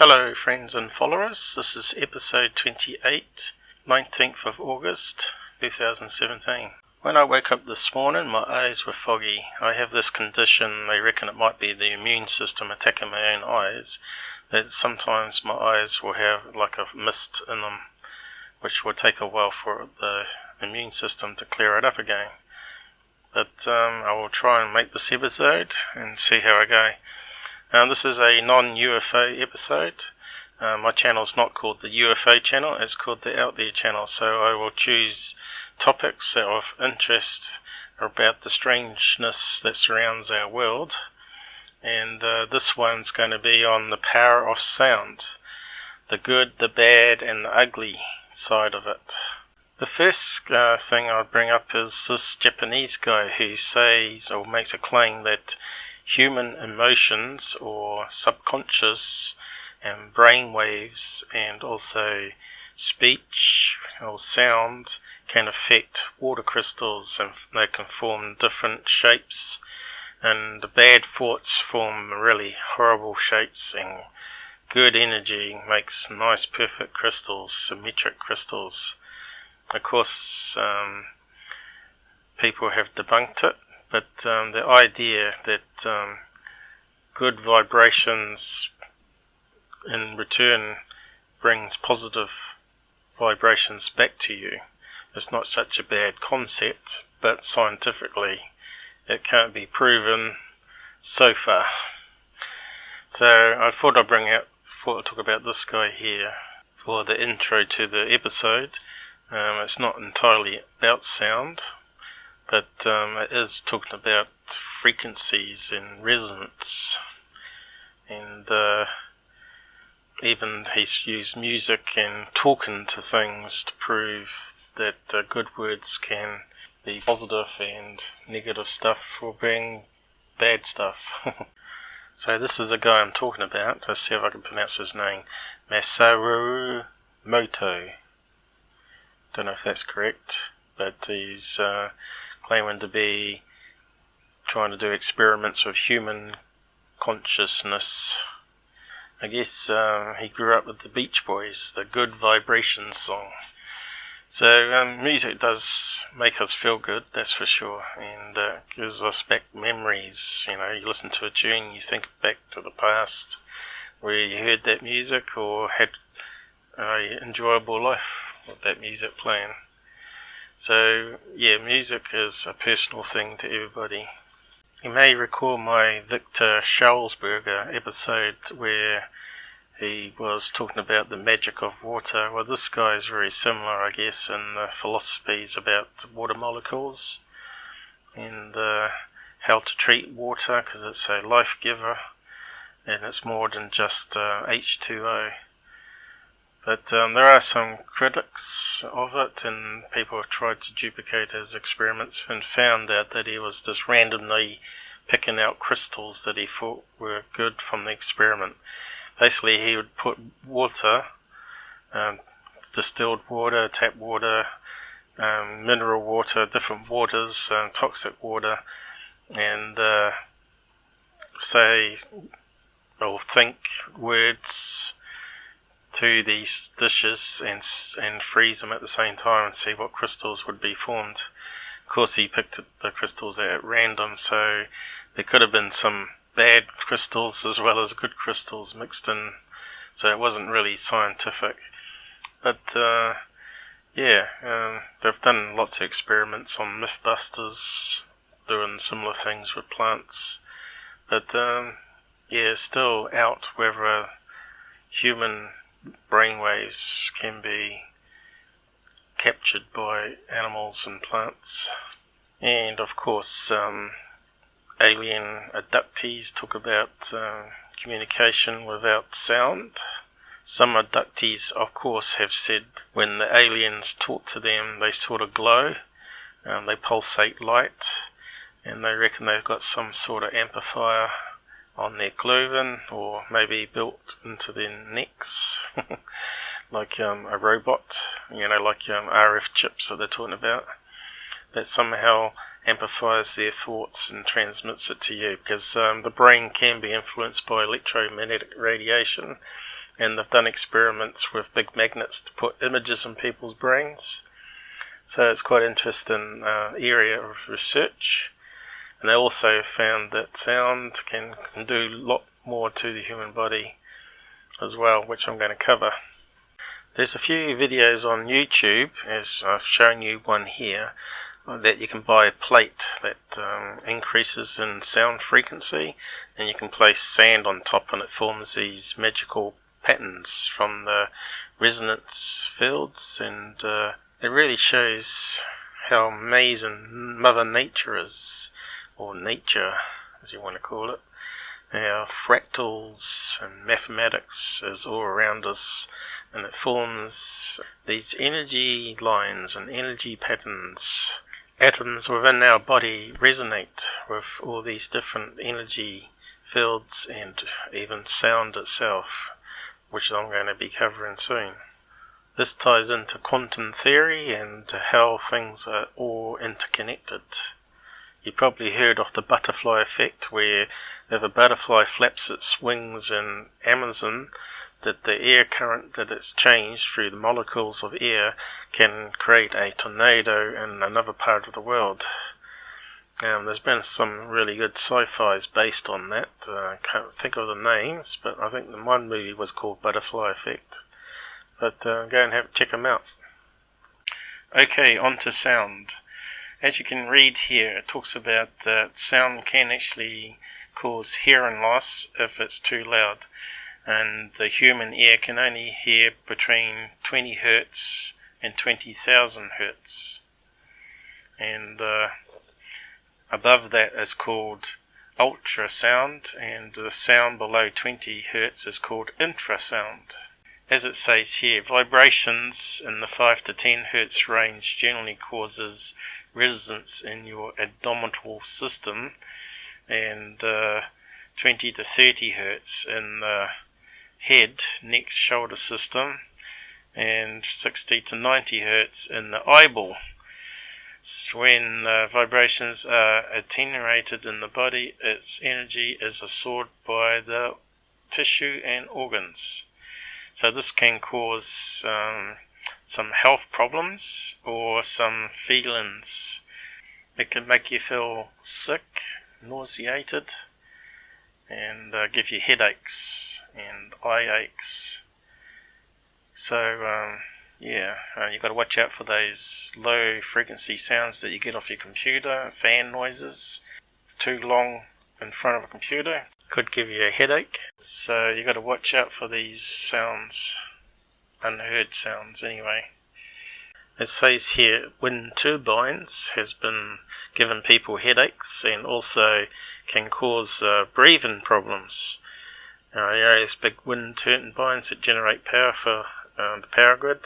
Hello friends and followers, this is episode 28, 19th of August 2017. When I woke up this morning my eyes were foggy. I have this condition, they reckon it might be the immune system attacking my own eyes, that sometimes my eyes will have like a mist in them, which will take a while for the immune system to clear it up again. But I will try and make this episode and see how I go. This is a non-UFO episode. My channel is not called the UFO channel, it's called the Out There channel, so I will choose topics that are of interest about the strangeness that surrounds our world. And this one's going to be on the power of sound, the good, the bad and the ugly side of it. The first thing I'll bring up is this Japanese guy who says or makes a claim that human emotions or subconscious and brain waves and also speech or sound can affect water crystals, and they can form different shapes, and the bad thoughts form really horrible shapes, and good energy makes nice perfect crystals, symmetric crystals. Of course people have debunked it, but the idea that good vibrations in return brings positive vibrations back to you is not such a bad concept, but scientifically it can't be proven so far. So I thought I'd talk about this guy here for the intro to the episode. It's not entirely about sound, but it is talking about frequencies and resonance, and even he's used music and talking to things to prove that good words can be positive and negative stuff will bring bad stuff. So this is the guy I'm talking about. Let's see if I can pronounce his name. Masaru Moto. Don't know if that's correct, but he's claiming to be trying to do experiments with human consciousness. I guess he grew up with the Beach Boys, the Good Vibrations song. So music does make us feel good, that's for sure, and gives us back memories. You know, you listen to a tune, you think back to the past where you heard that music or had an enjoyable life with that music playing. So yeah, music is a personal thing to everybody. You may recall my Victor Schellsberger episode where he was talking about the magic of water. Well, this guy is very similar, I guess, in the philosophies about water molecules and how to treat water, because it's a life giver and it's more than just H2O. But there are some critics of it, and people have tried to duplicate his experiments and found out that he was just randomly picking out crystals that he thought were good from the experiment. Basically, he would put water, distilled water, tap water, mineral water, different waters, toxic water, and say or think words to these dishes and freeze them at the same time and see what crystals would be formed. Of course, he picked the crystals at random, so there could have been some bad crystals as well as good crystals mixed in, so it wasn't really scientific. But they've done lots of experiments on Mythbusters doing similar things with plants, but still out whether human brainwaves can be captured by animals and plants. And of course alien abductees talk about communication without sound. Some abductees of course have said when the aliens talk to them they sort of glow, they pulsate light, and they reckon they've got some sort of amplifier on their clothing or maybe built into their necks like a robot, like RF chips that they're talking about, that somehow amplifies their thoughts and transmits it to you, because the brain can be influenced by electromagnetic radiation, and they've done experiments with big magnets to put images in people's brains. So it's quite an interesting area of research. And they also found that sound can do a lot more to the human body as well, which I'm going to cover. There's a few videos on YouTube, as I've shown you one here, that you can buy a plate that increases in sound frequency, and you can place sand on top and it forms these magical patterns from the resonance fields, and it really shows how amazing Mother Nature is, or nature as you want to call it. How fractals and mathematics is all around us, and it forms these energy lines and energy patterns. Atoms within our body resonate with all these different energy fields and even sound itself, which I'm going to be covering soon. This ties into quantum theory and how things are all interconnected. You probably heard of the butterfly effect, where if a butterfly flaps its wings in Amazon, that the air current that it's changed through the molecules of air can create a tornado in another part of the world. There's been some really good sci-fis based on that. I can't think of the names, but I think the one movie was called Butterfly Effect. But go and check them out. Okay, on to sound. As you can read here, it talks about that sound can actually cause hearing loss if it's too loud, and the human ear can only hear between 20 Hertz and 20,000 Hertz, and above that is called ultrasound, and the sound below 20 Hertz is called infrasound. As it says here, vibrations in the 5 to 10 Hertz range generally causes resonance in your abdominal system, and 20 to 30 Hertz in the head, neck, shoulder system, and 60 to 90 Hertz in the eyeball. When vibrations are attenuated in the body, its energy is absorbed by the tissue and organs. So this can cause some health problems or some feelings. It can make you feel sick, nauseated, and give you headaches and eye aches. So you've got to watch out for those low frequency sounds that you get off your computer, fan noises. Too long in front of a computer could give you a headache. So you've got to watch out for these sounds, unheard sounds anyway. It says here, wind turbines has been giving people headaches and also can cause breathing problems. Those big wind turbines that generate power for the power grid,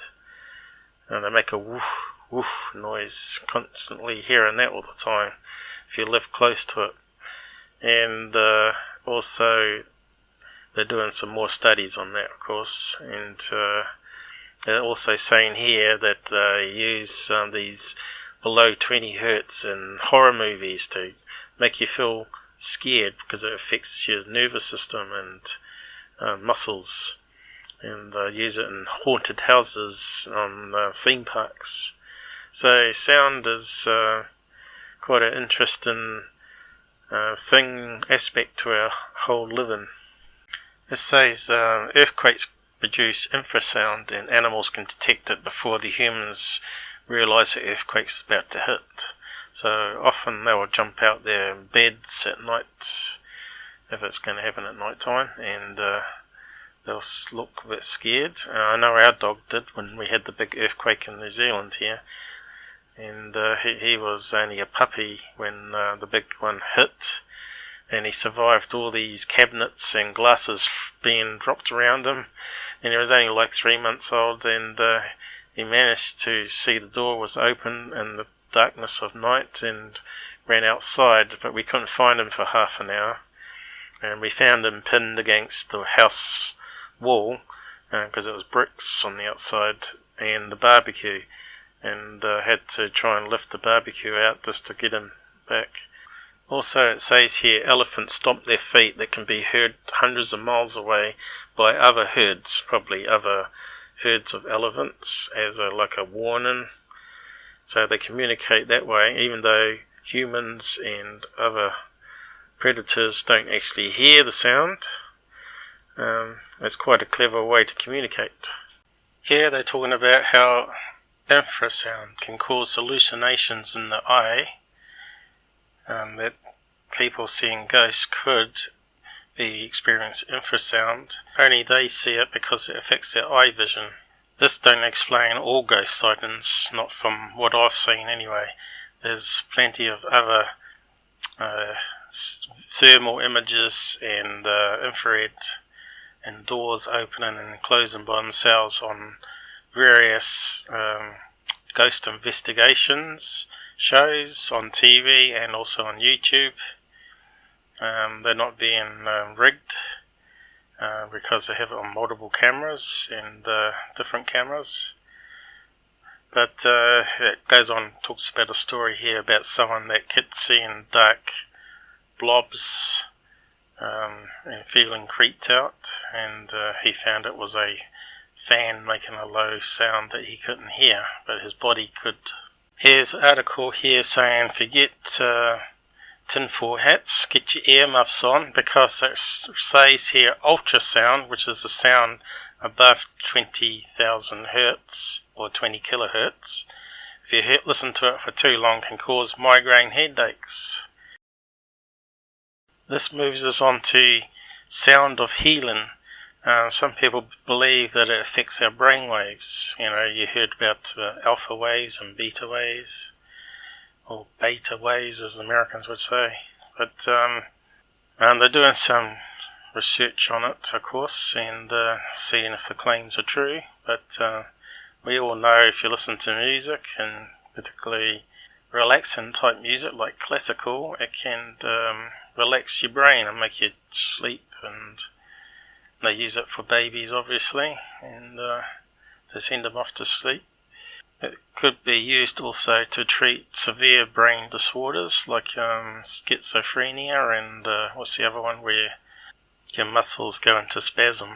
they make a woof woof noise constantly, hearing that all the time if you live close to it. And also they're doing some more studies on that, of course, and they're also saying here that they use these below 20 Hertz in horror movies to make you feel scared because it affects your nervous system and muscles, and use it in haunted houses on theme parks. So sound is quite an interesting aspect to our whole living. It says earthquakes produce infrasound, and animals can detect it before the humans realise the earthquake's about to hit. So often they will jump out their beds at night, if it's going to happen at night time, and they'll look a bit scared. I know our dog did when we had the big earthquake in New Zealand here, and he was only a puppy when the big one hit, and he survived all these cabinets and glasses being dropped around him, and he was only like 3 months old, and he managed to see the door was open in the darkness of night and ran outside, but we couldn't find him for half an hour, and we found him pinned against the house wall because it was bricks on the outside and the barbecue, and had to try and lift the barbecue out just to get him back. Also it says here, elephants stomp their feet that can be heard hundreds of miles away by other herds, probably other herds of elephants, as like a warning. So they communicate that way, even though humans and other predators don't actually hear the sound. It's quite a clever way to communicate. Here they're talking about how infrasound can cause hallucinations in the eye, that people seeing ghosts could experience infrasound. Only they see it because it affects their eye vision. This don't explain all ghost sightings, not from what I've seen anyway. There's plenty of other thermal images and infrared, and doors opening and closing by themselves on various ghost investigations shows on TV and also on YouTube. They're not being rigged because they have it on multiple cameras and different cameras. But it goes on, talks about a story here about someone that kept seeing dark blobs and feeling creeped out, and he found it was a fan making a low sound that he couldn't hear, but his body could. Here's an article here saying forget tinfoil hats, get your earmuffs on, because it says here ultrasound, which is a sound above 20,000 hertz or 20 kilohertz. If you listen to it for too long, can cause migraine headaches. This moves us on to sound of healing. Some people believe that it affects our brain waves. You know, you heard about alpha waves and beta waves, or beta waves as the Americans would say. But they're doing some research on it, of course, and seeing if the claims are true. But we all know if you listen to music, and particularly relaxing type music like classical, it can relax your brain and make you sleep, and they use it for babies obviously, and to send them off to sleep. It could be used also to treat severe brain disorders like schizophrenia and what's the other one where your muscles go into spasm.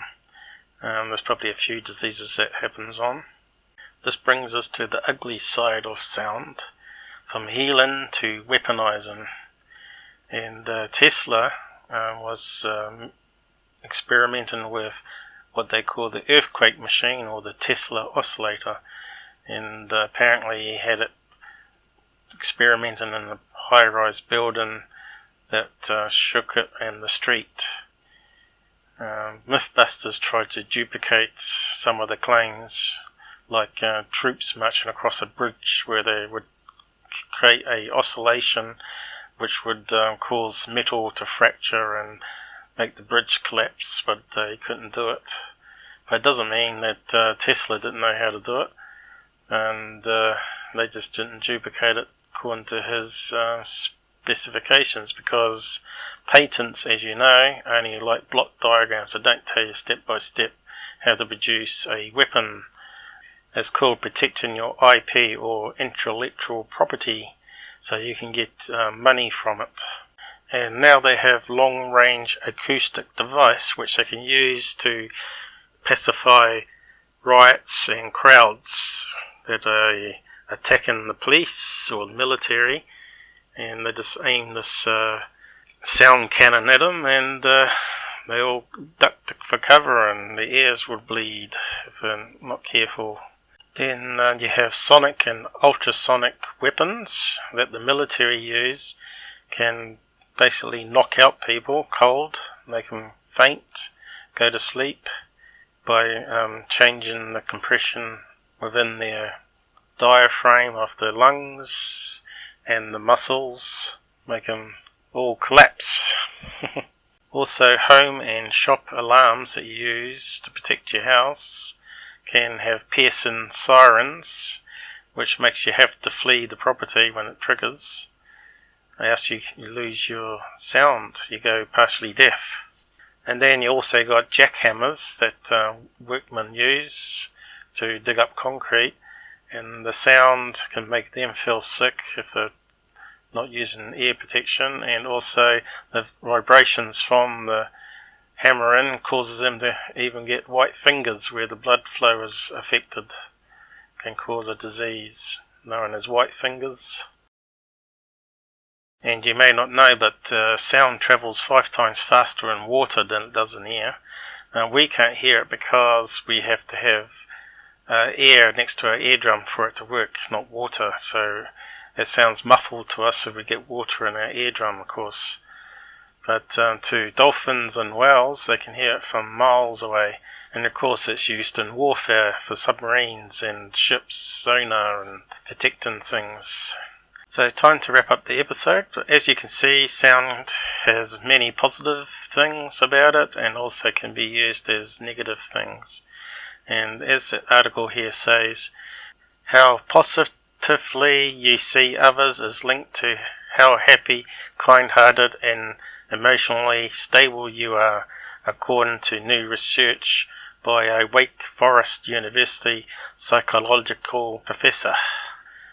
There's probably a few diseases that happens on. This brings us to the ugly side of sound, from healing to weaponizing. And Tesla was experimenting with what they call the earthquake machine, or the Tesla oscillator, and apparently he had it experimenting in a high-rise building that shook it in the street. Mythbusters tried to duplicate some of the claims, like troops marching across a bridge where they would create a oscillation which would cause metal to fracture and make the bridge collapse, but they couldn't do it. But it doesn't mean that Tesla didn't know how to do it, and they just didn't duplicate it according to his specifications, because patents, as you know, only like block diagrams. They don't tell you step by step how to produce a weapon. It's called protecting your IP, or intellectual property, so you can get money from it. And now they have long-range acoustic device which they can use to pacify riots and crowds that are attacking the police or the military, and they just aim this sound cannon at them, and they all duck for cover, and their ears will bleed if they're not careful. Then you have sonic and ultrasonic weapons that the military use, can basically knock out people cold, make them faint, go to sleep, by changing the compression within their diaphragm of the lungs and the muscles, make them all collapse. Also, home and shop alarms that you use to protect your house can have piercing sirens, which makes you have to flee the property when it triggers. Else you lose your sound, you go partially deaf. And then you also got jackhammers that workmen use to dig up concrete, and the sound can make them feel sick if they're not using ear protection, and also the vibrations from the hammer in causes them to even get white fingers where the blood flow is affected. Can cause a disease known as white fingers. And you may not know, but sound travels 5 times faster in water than it does in air. We can't hear it because we have to have air next to our eardrum for it to work, not water. So it sounds muffled to us if we get water in our eardrum, of course. But to dolphins and whales, they can hear it from miles away. And of course it's used in warfare for submarines and ships, sonar and detecting things. So time to wrap up the episode. As you can see, sound has many positive things about it and also can be used as negative things. And as the article here says, how positively you see others is linked to how happy, kind-hearted and emotionally stable you are, according to new research by a Wake Forest University psychological professor.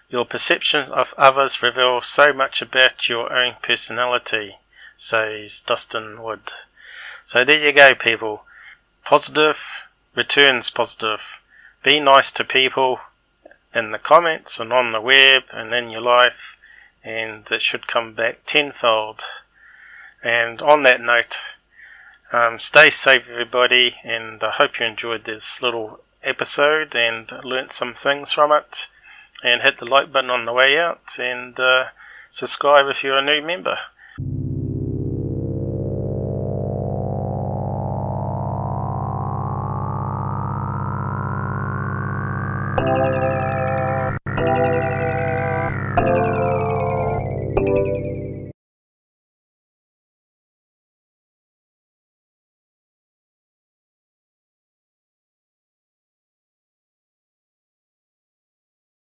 Your perception of others reveals so much about your own personality, says Dustin Wood. So there you go, people. Positive returns positive. Be nice to people in the comments and on the web and in your life, and it should come back tenfold. And on that note, stay safe everybody, and I hope you enjoyed this little episode and learnt some things from it. And hit the like button on the way out, and subscribe if you're a new member.